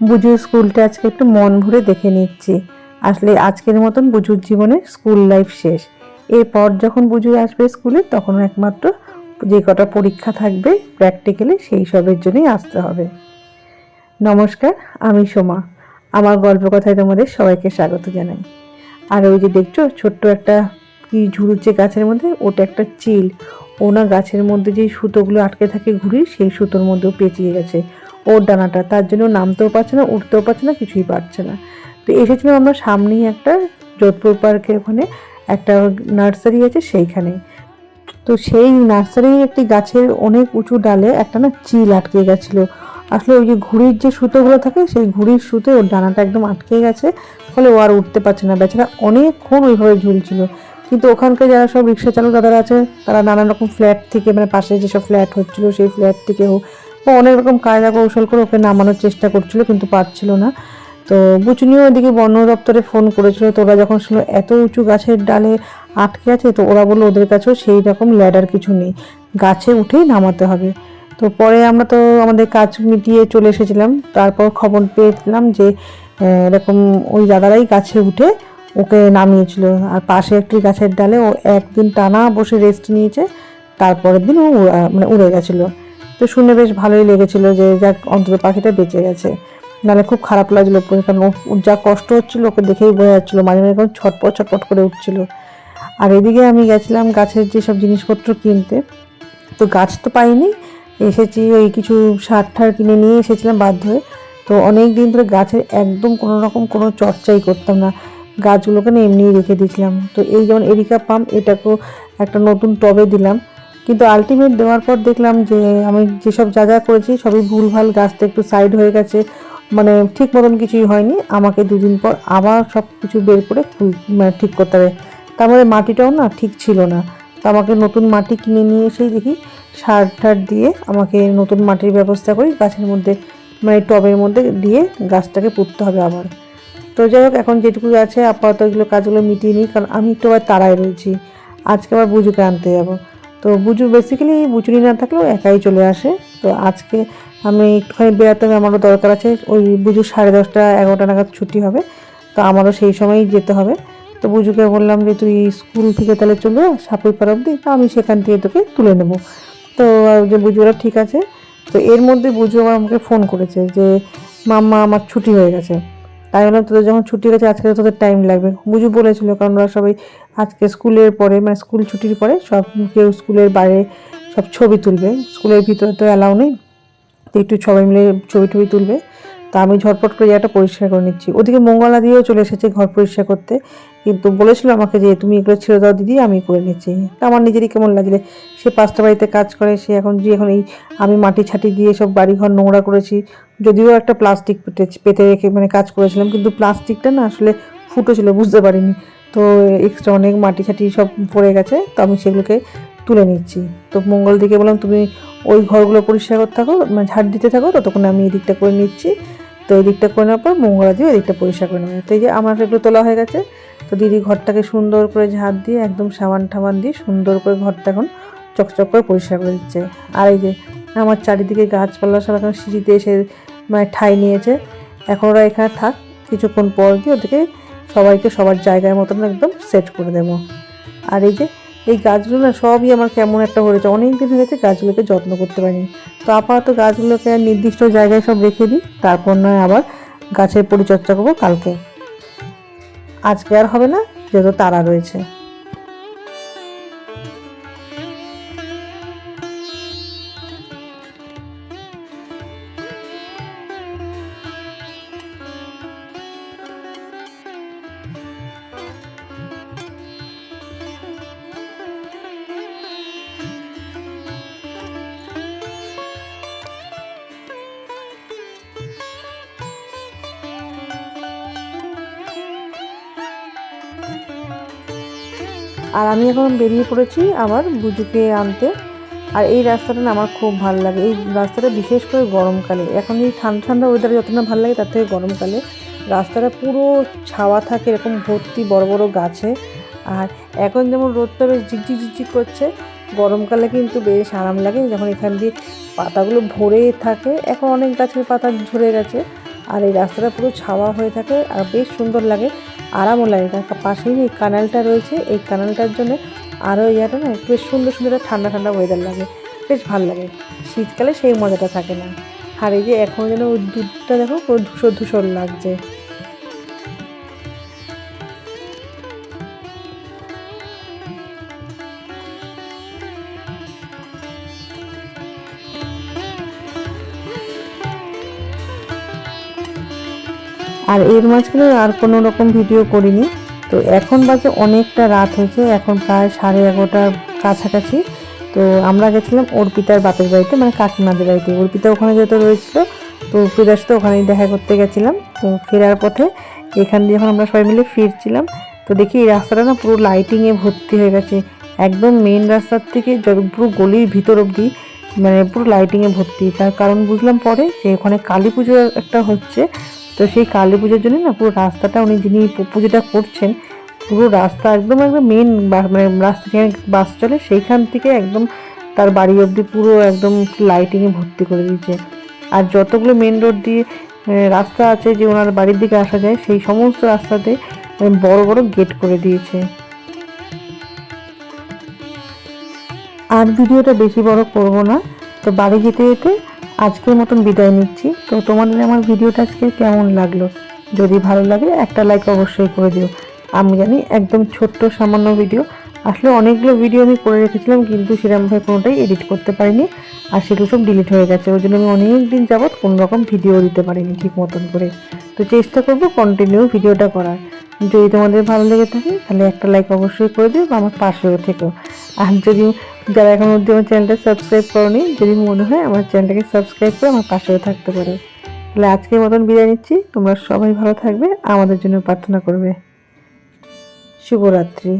বুজুর স্কুলটা আজকে একটু মন ভরে দেখে নিচ্ছি। আসলে আজকের মতন বুজুর জীবনে স্কুল লাইফ শেষ। এরপর যখন বুজু আসবে স্কুলে তখন একমাত্র যে কটা পরীক্ষা থাকবে প্র্যাকটিক্যালি সেই সবের জন্যই আসতে হবে। নমস্কার, আমি সোমা। আমার গল্প কথায় তোমাদের সবাইকে স্বাগত জানাই। আর ওই যে দেখছো ছোট্ট একটা কি ঝুলছে গাছের মধ্যে, ওটা একটা চিল। ও না গাছের মধ্যে যে সুতোগুলো আটকে থাকে ঘুড়ির, সেই সুতোর মধ্যেও পেঁচিয়ে গেছে ওর ডানাটা, তার জন্য নামতেও পারছে না, উঠতেও পারছে না, কিছুই পারছে না। তো এসেছিলাম আমরা সামনেই একটা যোধপুর পার্কের ওখানে একটা নার্সারি আছে সেইখানে। তো সেই নার্সারির একটি গাছের অনেক উঁচু ডালে একটা না চিল আটকে গেছিলো। আসলে ওই যে ঘুড়ির যে সুতোগুলো থাকে সেই ঘুড়ির সুতো ওর ডানাটা একদম আটকে গেছে, ফলে ও আর উঠতে পারছে না। বেচারা অনেকক্ষণ ওইভাবে ঝুলছিল। কিন্তু ওখানকার যারা সব রিক্সা চালক দাদারা আছে তারা নানান রকম ফ্ল্যাট থেকে, মানে পাশে যেসব ফ্ল্যাট হচ্ছিলো সেই ফ্ল্যাট থেকেও অনেক রকম কায়দা কৌশল করে ওকে নামানোর চেষ্টা করছিল, কিন্তু পারছিল না। তো বুচুনিও ওদিকে বন দপ্তরে ফোন করেছিল। তো ওরা যখন শুনলো এত উঁচু গাছের ডালে আটকে আছে, তো ওরা বললো ওদের কাছেও সেই রকম ল্যাডার কিছু নেই, গাছে উঠেই নামাতে হবে। তো পরে আমরা তো আমাদের কাজ মিটিয়ে চলে এসেছিলাম। তারপর খবর পেয়েছিলাম যে এরকম ওই দাদারাই গাছে উঠে ওকে নামিয়েছিল। আর পাশে একটি গাছের ডালে ও একদিন টানা বসে রেস্ট নিয়েছে, তারপরের দিন ও মানে উড়ে গেছিলো। তো শুনে বেশ ভালোই লেগেছিল যে যাক অন্তত পাখিটা বেঁচে গেছে। নাহলে খুব খারাপ লাগছিলো, কারণ ওর যা কষ্ট হচ্ছিলো ওকে দেখেই বোঝা যাচ্ছিলো, মাঝে মাঝে এখন ছটপট ছটপট করে উঠছিল। আর এদিকে আমি গেছিলাম গাছের যেসব জিনিসপত্র কিনতে। তো গাছ তো পাইনি, এসেছি ওই কিছু সার ঠার কিনে নিয়ে এসেছিলাম বাধ্য হয়ে। তো অনেক দিন ধরে গাছের একদম কোনো রকম কোনো চর্চাই করতাম না, গাছগুলোকে না এমনিই রেখে দিয়েছিলাম। তো এই যেমন এরিকা পাম, এটাকেও একটা নতুন টবে দিলাম। কিন্তু আলটিমেট দেওয়ার পর দেখলাম যে আমি যেসব যা যা করেছি সবই ভুলভাল, গাছটা একটু সাইড হয়ে গেছে, মানে ঠিক মতন কিছুই হয়নি। আমাকে দুদিন পর আবার সব কিছু বের করে মানে ঠিক করতে হবে। তারপরে মাটিটাও না ঠিক ছিল না। তো আমাকে নতুন মাটি কিনে নিয়ে এসেই দেখি সার টার দিয়ে আমাকে নতুন মাটির ব্যবস্থা করি গাছের মধ্যে, মানে টবের মধ্যে দিয়ে গাছটাকে পুঁততে হবে আবার। তো যাই হোক, এখন যেটুকু আছে আপাতত এগুলো কাজগুলো মিটিয়ে নিই, কারণ আমি একটু আবার তাড়ায় রয়েছি। আজকে আবার বুজুকে আনতে যাবো। তো বুজু বেসিক্যালি বুচুনি না থাকলেও একাই চলে আসে। তো আজকে আমি একটুখানি বেড়াতে হবে, আমারও দরকার আছে। ওই বুজু 10:30 11টা নাগাদ ছুটি হবে, তো আমারও সেই সময়ই যেতে হবে। তো বুজুকে বললাম যে তুই স্কুল থেকে তাহলে চলে যা সাপুই অবধি, তো আমি সেখান থেকে তোকে তুলে নেবো। তো যে বুজু বলল ঠিক আছে। তো এর মধ্যে বুজু আবার আমাকে ফোন করেছে যে মাম্মা আমার ছুটি হয়ে গেছে। তাই বললাম তোদের যখন ছুটি হয়ে গেছে আজকে তোদের টাইম লাগবে। বুজু বলেছিল, কারণ ওরা সবাই আজকে স্কুলের পরে, মানে স্কুল ছুটির পরে সব কেউ স্কুলের বাইরে সব ছবি তুলবে, স্কুলের ভিতরে তো অ্যালাউ নেই। তো একটু সবাই মিলে ছবি টবি তুলবে। তা আমি ঝটপট করে জায়গাটা পরিষ্কার করে নিচ্ছি। ওদিকে মঙ্গলা দিয়েও চলে এসেছে ঘর পরিষ্কার করতে, কিন্তু বলেছিল আমাকে যে তুমি এগুলো ছেড়ে দাও দিদি, আমি করে নিচ্ছি। তা আমার নিজেরই কেমন লাগলে, সে 5টা বাড়িতে কাজ করে, সে এখন যে এখন এই আমি মাটি ছাটি দিয়ে সব বাড়িঘর নোংরা করেছি। যদিও একটা প্লাস্টিক পেতে রেখে মানে কাজ করেছিলাম, কিন্তু প্লাস্টিকটা না আসলে ফুটো ছিল, বুঝতে পারিনি। তো এক্সট্রা অনেক মাটি ছাটি সব পড়ে গেছে, তো আমি সেগুলোকে তুলে নিচ্ছি। তো মঙ্গল দিকে বললাম তুমি ওই ঘরগুলো পরিষ্কার করতে থাকো, মানে ঝাড় দিতে থাকো, ততক্ষণ আমি এই দিকটা করে নিচ্ছি। তো এই দিকটা করে নেওয়ার পর মঙ্গলা দিয়ে এই দিকটা পরিষ্কার করে নেবে। তো এই যে আমার এগুলো তোলা হয়ে গেছে। তো দিদি ঘরটাকে সুন্দর করে ঝাড় দিয়ে একদম সাবান ঠাবান দিয়ে সুন্দর করে ঘরটা এখন চকচক করে পরিষ্কার করে দিচ্ছে। আর এই যে আমার চারিদিকে গাছপালা সব এখন সিঁড়িতে এসে মানে ঠাঁই নিয়েছে। এখন ওরা এখানে থাক, কিছুক্ষণ পর দিয়ে ওদেরকে সবাইকে সবার জায়গার মতন একদম সেট করে দেবো। আর এই যে এই গাছগুলো না সবই আমার কেমন একটা হয়েছে, অনেক দিন হয়ে গেছে গাছগুলোকে যত্ন করতে পারিনি। তো আপাতত গাছগুলোকে নির্দিষ্ট জায়গায় সব রেখে দিই, তারপর নয় আবার গাছের পরিচর্যা করবো কালকে। আজকে আর হবে না, যেহেতু তারা রয়েছে। আর আমি এখন বেরিয়ে পড়েছি আবার বুজুকে আনতে। আর এই রাস্তাটা না আমার খুব ভালো লাগে, এই রাস্তাটা বিশেষ করে গরমকালে। এখন এই ঠান্ডা ঠান্ডা ওয়েদারে যত না ভালো লাগে, তার থেকে গরমকালে রাস্তাটা পুরো ছাওয়া থাকে এরকম ভর্তি বড় বড় গাছে। আর এখন যেমন রোদটা বেশ ঝিকঝিক ঝিকঝিক করছে, গরমকালে কিন্তু বেশ আরাম লাগে যখন এখান দিয়ে পাতাগুলো ভরে থাকে। এখন অনেক গাছের পাতা ঝরে গেছে, আর এই রাস্তাটা পুরো ছাওয়া হয়ে থাকে আর বেশ সুন্দর লাগে, আরামও লাগে। তার পাশেই এই কানালটা রয়েছে, এই কানালটার জন্য আরও ইয়াটা না বেশ সুন্দর সুন্দর ঠান্ডা ঠান্ডা ওয়েদার লাগে, বেশ ভালো লাগে। শীতকালে সেই মজাটা থাকে না। আর এই যে এখন যেন দুধটা দেখো পুরো ধূসর ধূসর লাগছে। আর এর মাঝখানে আর কোনো রকম ভিডিও করিনি। তো এখন বাজে অনেকটা রাত হয়েছে, এখন প্রায় 11:30টার কাছাকাছি। তো আমরা গেছিলাম অর্পিতার বাপের বাড়িতে, মানে কাকিমাদের বাড়িতে। অর্পিতা ওখানে যেহেতু রয়েছিল, তো অর্পিতার সাথে ওখানেই দেখা করতে গেছিলাম। তো ফেরার পথে এখান দিয়ে যখন আমরা সবাই মিলে ফিরছিলাম, তো দেখি এই রাস্তাটা না পুরো লাইটিংয়ে ভর্তি হয়ে গেছে। একদম মেন রাস্তার থেকে পুরো গলির ভিতর অবধি মানে পুরো লাইটিংয়ে ভর্তি। তার কারণ বুঝলাম পরে যে ওখানে কালী পুজো একটা হচ্ছে। তো সেই কালী পুজোর জন্য না পুরো রাস্তাটা যিনি পুজোটা করছেন, পুরো রাস্তা একদম একদম মেন মানে রাস্তা যেখানে বাস চলে সেইখান থেকে একদম তার বাড়ি অবধি পুরো একদম লাইটিংয়ে ভর্তি করে দিয়েছে। আর যতগুলো মেন রোড দিয়ে রাস্তা আছে যে ওনার বাড়ির দিকে আসা যায়, সেই সমস্ত রাস্তাতে বড় বড় গেট করে দিয়েছে। আর ভিডিওটা বেশি বড় করব না, তো বাড়ি যেতে যেতে আজকের মতন বিদায় নিচ্ছি। তো তোমাদের আমার ভিডিওটা আজকে কেমন লাগলো? যদি ভালো লাগে একটা লাইক অবশ্যই করে দিও। আমি জানি একদম ছোট্ট সামান্য ভিডিও, আসলে অনেকগুলো ভিডিও আমি করে রেখেছিলাম কিন্তু সেরকমভাবে কোনোটাই এডিট করতে পারিনি, আর সেগুলো সব ডিলিট হয়ে গেছে। ওই জন্য আমি অনেক দিন যাবৎ কোনো রকম ভিডিও দিতে পারিনি ঠিক মতন করে। তো চেষ্টা করবো কন্টিনিউ ভিডিওটা করার। যদি তোমাদের ভালো লেগে থাকে তাহলে একটা লাইক অবশ্যই করে দিও, বা আমার পাশেও থেকো। আর যদি যারা এখন অবধি আমার চ্যানেলটা সাবস্ক্রাইব করোনি, যদি মনে হয় আমার চ্যানেলটাকে সাবস্ক্রাইব করে আমার পাশেও থাকতে পারো। তাহলে আজকের মতন বিদায় নিচ্ছি। তোমরা সবাই ভালো থাকবে, আমাদের জন্য প্রার্থনা করবে। শুভরাত্রি।